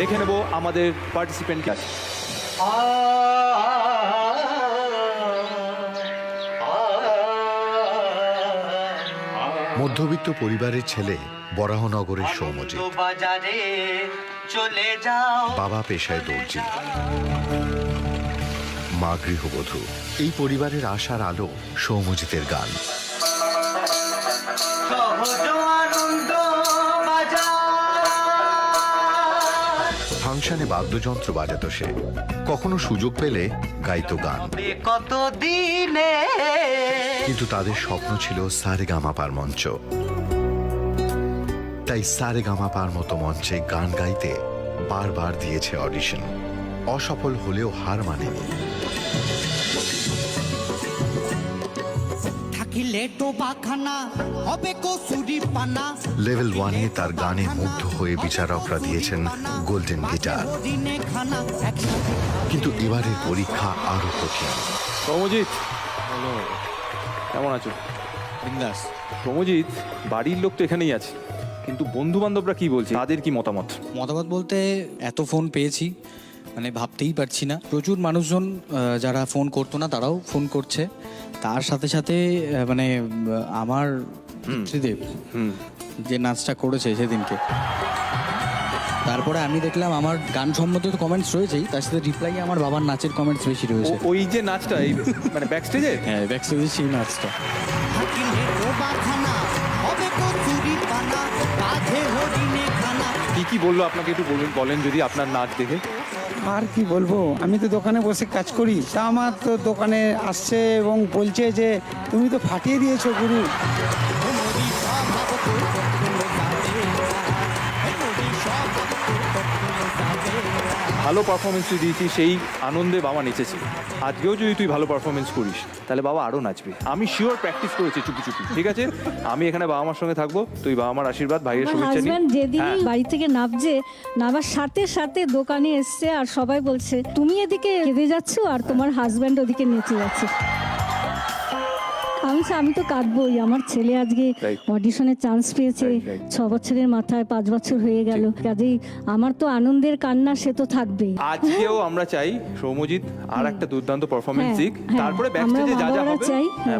দেখে নেব আমাদের পার্টিসিপেন্ট আছে। মধ্যবিত্ত পরিবারের ছেলে বরাহনগরের সৌম্যজিৎ। বাবা পেশায় দর্জি, মা গৃহবধূ। এই পরিবারের আশার আলো সৌম্যজিতের গান। ফাংশনে বাদ্যযন্ত্র বাজাতো সে, কখনো সুযোগ পেলে গাইতো গান। কিন্তু তাদের স্বপ্ন ছিল সারেগামাপার মঞ্চ। তাই সারেগামাপার মতো মঞ্চে গান গাইতে বারবার দিয়েছে অডিশন। অসফল হলেও হার মানেনি। লেভেল 1-এ তার গানে মুগ্ধ হয়ে বিচারকরা দিয়েছেন গোল্ডেন গিটার। কিন্তু এবারের পরীক্ষা আরো কঠিন। সৌম্যজিৎ, কেমন আছো? বিন্দাস। সৌম্যজিৎ, বাড়ির লোক তো এখানেই আছে, কিন্তু বন্ধু বান্ধবরা কি বলছে, তাদের কি মতামত? মতামত বলতে এত ফোন পেয়েছি, মানে ভাবতেই পারছি না। প্রচুর মানুষজন যারা ফোন করতো না তারাও ফোন করছে। তার সাথে সাথে মানে আমার পিতৃদেব যে নাচটা করেছে সেদিনকে, তারপরে আমি দেখলাম আমার গান সম্বন্ধে তো কমেন্টস রয়েছেই, তার সাথে রিপ্লাই আমার বাবার নাচের কমেন্টস বেশি রয়েছে। ওই যে নাচটা, এই মানে ব্যাক স্টেজে? হ্যাঁ, ব্যাক স্টেজে সেই নাচটা। কি কি বললো আপনাকে একটু বলেন যদি আপনার নাচ দেখে। আর কি বলবো, আমি তো দোকানে বসে কাজ করি, তা আমার তো দোকানে আসছে এবং বলছে যে তুমি তো ফাটিয়ে দিয়েছো গুরু। ভালো পারফরমেন্স তুই দিয়েছিস, সেই আনন্দে বাবা নেচেছে। আজকেও যদি তুই ভালো পারফরমেন্স করিস তাহলে বাবা আরও নাচবে। আমি শিওর প্র্যাকটিস করেছি চুপি চুপি, ঠিক আছে? আমি এখানে বাবা মার সঙ্গে থাকবো, তুই বাবা মার আশীর্বাদ, ভাইয়ের শুভেচ্ছা নিয়ে। যেদিনই বাড়ি থেকে নামার সাথে সাথে দোকানে এসছে আর সবাই বলছে তুমি এদিকে কেঁদে যাচ্ছ আর তোমার হাজব্যান্ড ওদিকে নেচে যাচ্ছে। আমি তো কাঁদবোই, আমার ছেলে আজকে অডিশনে চান্স পেয়েছে। 6 বছরের মাথায় 5 বছর হয়ে গেল, কাজেই আমার তো আনন্দের কান্না সে তো থাকবেই। আজকেও আমরা চাই সৌম্যজিৎ আর একটা দুর্দান্ত পারফরমেন্স দিক, তারপরে ব্যাক স্টেজে যা যা হবে,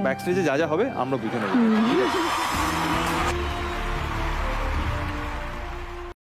ব্যাক স্টেজে যা যা হবে আমরা বুঝে নেব।